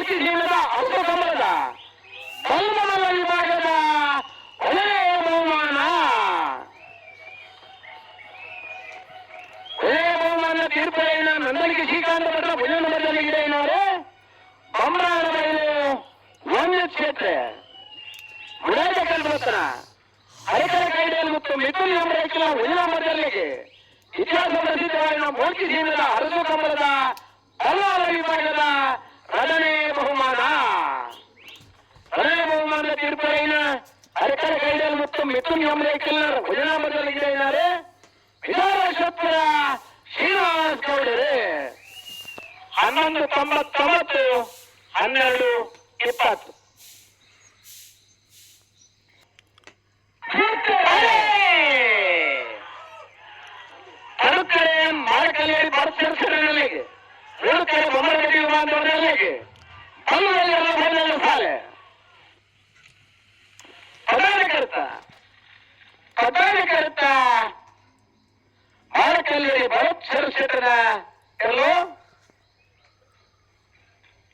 ಮೂರ್ತಿ ಜೀವನದ ಅಶ್ವಕಮಲದ ಬಲ್ಲಮಲ ವಿಭಾಗದ ಕೊನೆಯ ಬಹುಮಾನ. ಕೊನೆಯ ಬಹುಮಾನ ತೀರ್ಪುಗಳನ್ನು ನಂದನಿಗೆ ಶ್ರೀಕಾಂತ ಭಟ್ರ ಭುಜನ ಬದಲಿಗಿದೆ ಏನವರೇ ಬೊಮ್ಮರಾಳ ಬಯಲು ಒಂದು ಕ್ಷೇತ್ರ ಮುಡಾದ ಕಲ್ಪನ ಹರಿಕರ ಕೈಡೆಯಲ್ಲಿ ಮತ್ತು ಮಿಥುನ್ ಎಂಬ ಭುಜನ ಬದಲಿಗೆ ಇತಿಹಾಸ ಪ್ರಸಿದ್ಧವಾದ ಮೂರ್ತಿ ಜೀವನದ ಅರಸು ಕಮಲದ ಬಲ್ಲಮಲ ವಿಭಾಗದ ಎರಡನೇ ಬಹುಮಾನ. ಎರಡನೇ ಬಹುಮಾನದ ತೀರ್ಪುಗಳನ್ನು ಹರಿಕರ ಕೈಡೆಯಲ್ಲಿ ಮತ್ತು ಮಿಥುನ್ ಎಂಬ ಭುಜನ ಬದಲಿಗಿದೆ ಏನಾರೆ ವಿಧಾನಸಭಾ ಶ್ರೀನಿವಾಸ್ ಗೌಡರೇ 1199 1220. ಕಡುಕರೆ ಮಾರಕಲ್ಲೇರಿ ಬರಸರಸರಲ್ಲಿಗೆ ಕಡೆ ಬೊಮ್ಮರಗಡ್ಡಿ ವಿಮಾನದವರಲ್ಲಿಗೆ ಬಲ್ಲುವಲ್ಲೆಲ್ಲ ಬರಲಿಲ್ಲ ಸಾಲೆ ಪದಾಧಿಕರ್ತ ಮಾರಕಲ್ಲೇರಿ ಭರತ್ ಸರಸೇಟನ ಕೆಲವು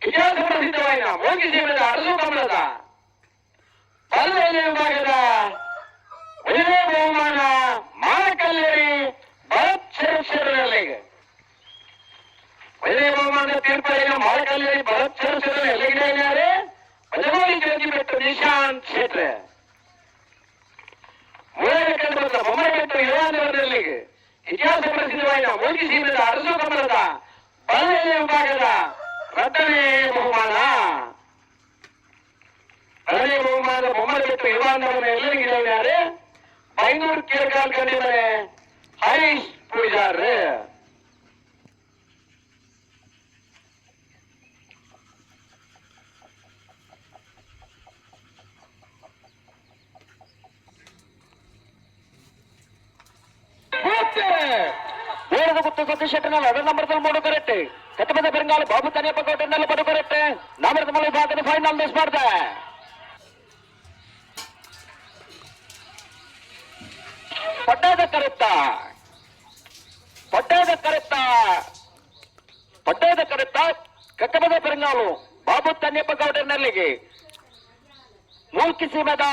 ಇತಿಹಾಸ ಪ್ರಸಿದ್ಧವಾದ ಮೋಗಿ ಜೀವನದ ಅರಸು ಕಮಲದ ಬಲ್ಲುವಲ್ಲಿ ವಿಭಾಗದ ಒಳ್ಳೆಯ ಬಹುಮಾನ ಮಾರಕಲ್ಲೇರಿ ಭರತ್ ಸರಸೇಟನಲ್ಲಿಗೆ. ಒಳ್ಳೆಯ ಬಹುಮಾನದ ತೀರ್ಪನ್ನು ಮಾರಕಲ್ಲೇರಿ ಭರತ್ ಸರಸೇಟನ ಎಲ್ಲಿದ್ದಾರೆ ಬಜಗೋಳಿ ಜ್ಯೋತಿ ಬೆಟ್ಟು ನಿಶಾಂತ್ ಕ್ಷೇತ್ರ ಮೂರನೇ ಕಂಡು ಬೊಮ್ಮರಗಟ್ಟು ಯುವಾನವರಲ್ಲಿಗೆ ಇತಿಹಾಸ ಪ್ರಸಿದ್ಧವಾದ ಮೋಗಿ ಜೀವನದ ಅರಸು ಕಮಲದ ಬಲ್ಲಲ್ಲಿ ವಿಭಾಗದ ಎರಡನೇ ಬಹುಮಾನ. ಎರಡನೇ ಬಹುಮಾನದ ಬೊಮ್ಮರಗಟ್ಟು ಯುವಾನವರ ಎಲ್ಲಿದ್ದಾರೆ ಬೈನೂರು ಕೇರ್ಗಾಲ್ ಕಂಡಿದ್ದಾರೆ ಹರೀಶ್ ಪೂಜಾರ್. ಓಡದ ಗುತ್ತು ಸತೀಶ್ ಶೆಟ್ಟರ್ನಲ್ಲಿ 11 ನಂಬರ್ 3 ಕರೆಕ್ಟ್. ಕಟ್ಟಬದ ಬೆರಂಗಾಲ ಬಾಬು ತನಿಯಪ್ಪ ಕೋಟೆನಲ್ಲಿ ಬಡು ಕರೆಕ್ಟ್. ನಾಮರದ ಮಲೆ ಭಾಗದ ಫೈನಲ್ ಸ್ಪರ್ಧೆ ಪಟ್ಟದ ಕರೆತ್ತ ಕಟ್ಟಬದ ಬೆರಂಗಾಲು ಬಾಬು ತನಿಯಪ್ಪ ಕೋಟೆನಲ್ಲಿಗೆ ಮೂಲ್ಕಿ ಸೀಮೆದ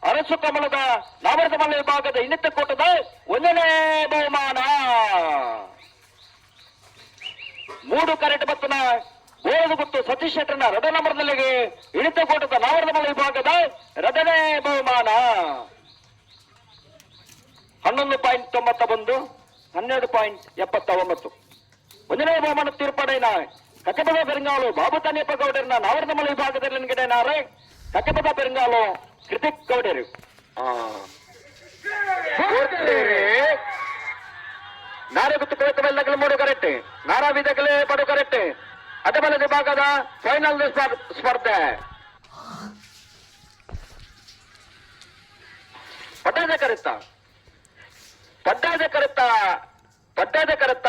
ಅರಸು ಕಮಲದ ನಾಮರದ ಮಲೆ ವಿಭಾಗದ ಇನ್ನಿತ ಕೂಟದ 1ನೇ ಬಹುಮಾನ. 3 ಕರೆಕ್ಟ್ ಬತ್ತನ ಓಡದ ಗುತ್ತು ಸತೀಶ್ ಶೆಟ್ಟರ್ನ 2 ನಂಬರ್ನಲ್ಲಿಗೆ ಇಳಿತ ಕೂಟದ ನಾಮರದ ಮಲೆ ವಿಭಾಗದ 2ನೇ ಬಹುಮಾನ. 11.91 12.79. 1ನೇ ಬಹುಮಾನ ತೀರ್ಪಡೆಯ ಕಕ್ಕಬದ ಬೆರಂಗಾಲು ಬಾಬು ತನಿಯಪ್ಪ ಗೌಡರನ್ನ ನಾಮರದ ಮಲೆ ವಿಭಾಗದಲ್ಲಿ ನಿಗಡನಾರೆ ಕಕ್ಕಬದ ಬೆರಂಗಾಲು ಕೃತಿಕ್ ಗೌಡರು. ನಾರೆ ಗುತ್ತು ಕುಳಿತ ಮೇಲೆ 3 ಕರೆಕ್ಟ್. ನಾರಾ ವಿಧಗಳೇ ಬಡು ಕರೆಕ್ಟ್. ಅಡ್ಡಬಲ ವಿಭಾಗದ ಫೈನಲ್ ಸ್ಪರ್ಧೆ ಪಟ್ಟದ ಕರೆತ್ತ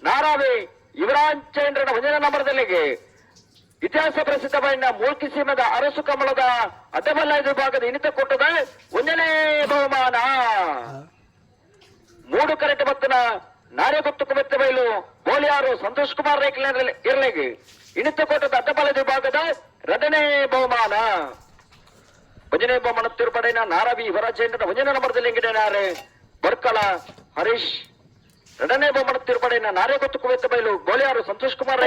ನಾರಾವಿ ಯುವರಾಜೇಂದ್ರನ 1ನೇ ನಂಬರ್ದಲ್ಲಿಗೆ ಇತಿಹಾಸ ಪ್ರಸಿದ್ಧವಾದ ಮೂಲ್ಕಿ ಸೀಮೆದ ಅರಸು ಕಮಲದ ಅಡ್ಡಬಲ್ಲ ವಿಭಾಗದ ಇನ್ನಿತ ಕೊಟ್ಟದ 1ನೇ ಬಹುಮಾನ. 3 ಕರೆಕ್ಟ್ ಬತ್ತನ ನಾರೆ ಗುತ್ತು ಕುಮೆತ್ತ ಬಯಲು ಬೋಲಿಯಾರು ಸಂತೋಷ್ ಕುಮಾರ್ ಇರ್ಲಿಗೆ ಇನ್ನಿತ ಕೊಟ್ಟದ ಅಡ್ಡಬಲ್ಲ ವಿಭಾಗದ 2ನೇ ಬಹುಮಾನ. 1ನೇ ಬಹುಮಾನ ತೀರ್ಪಡೆಯ ನಾರಾವಿ ಯುವರಾಜೇಂದ್ರನ 1ನೇ ನಂಬರ್ದಲ್ಲಿ ಇಂಗಿಡನಾರೆ ಬರ್ಕಳ ಹರೀಶ್. 2ನೇ ಬಹುಮಾನ ತೀರ್ಪಡೆಯ ನಾರೆ ಗುತ್ತು ಕುಮೆತ್ತ ಬಯಲು ಬೋಲಿಯಾರು ಸಂತೋಷ್ ಕುಮಾರ್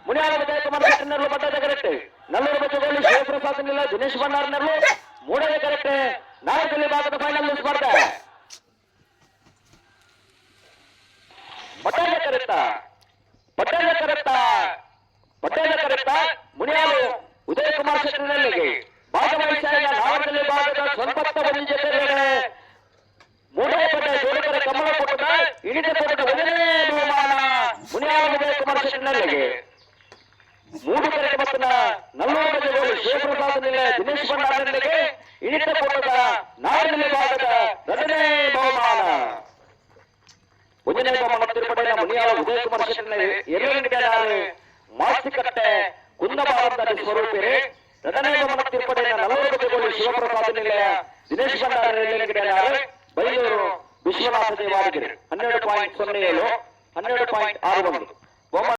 ಮುನಿಯಾಲ ವಿಧಾಯಕರು ಬಡ್ಡದ ಕರೆಕ್ಟ್. ನಲ್ಲೂರು ಬಚ್ಚಗೋಳಿ ಶಿವಪ್ರಸಾದ್ ದಿನೇಶ್ ಬಣ್ಣಾರ್ನಲ್ಲೂ 3ನೇ ಕರೆಕ್ಟ್. ನಾಲ್ಕನೇ ಭಾಗದ ಫೈನಲ್ ಸ್ಪರ್ಧೆ ಬಡ್ಡದ ಕರೆಕ್ಟ ಮುನಿಯಾಲು ಉದಯ್ ಕುಮಾರ್ ಶೆಟ್ಟರ್ನಲ್ಲಿಗೆ ಭಾಗವಹಿಸಿದ ನಾಲ್ಕನೇ ಭಾಗದ ಸಂಪತ್ತ ಬಂದಿ ಜೊತೆ 3ನೇ ಪಟ್ಟ ಜೋಡಿಕರ ಕಮಲ ಕೊಟ್ಟದ ಇಳಿದ ಪಟ್ಟದ 1ನೇ ಬಹುಮಾನ ಮುನಿಯಾಲು ಉದಯ್ ಕುಮಾರ್ ಶೆಟ್ಟರ್ನಲ್ಲಿಗೆ. 3 ಕರೆಕ್ಟ್ ಬತ್ತನ ನಲ್ಲೂರು ಬಚ್ಚಗೋಳಿ ಶಿವಪ್ರಸಾದ್ ದಿನೇಶ್ ಬಣ್ಣಾರ್ನಲ್ಲಿಗೆ ಇಳಿದ ಪಟ್ಟದ 4ನೇ ಭಾಗದ 2ನೇ ಬಹುಮಾನ. 1ನೇ ಬಹುಮಾನ ತೀರ್ಪಡೆಯ ಮುನಿಯಾಲ ಉದಯ್ ಕುಮಾರ್ ಶೆಟ್ಟರ್ನ ಎರಡನೇ ಮಾಸ್ತಿಕಟ್ಟೆ ಕುಂದಬಾರಂದ ಸ್ವರೂಪಿರಿ. 2ನೇ ಬಹುಮಾನ ತೀರ್ಪಡೆಯ ನಲ್ಲೂರು ಬಚ್ಚಗೋಳಿ ಶಿವಪ್ರಸಾದ್ ದಿನೇಶ್ ಬಣ್ಣಾರ್ನಲ್ಲಿಗೆ ಬೈಲೂರು ವಿಶ್ವನಾಥ ದೇವಾಡಿಗರು 12.07 12.61.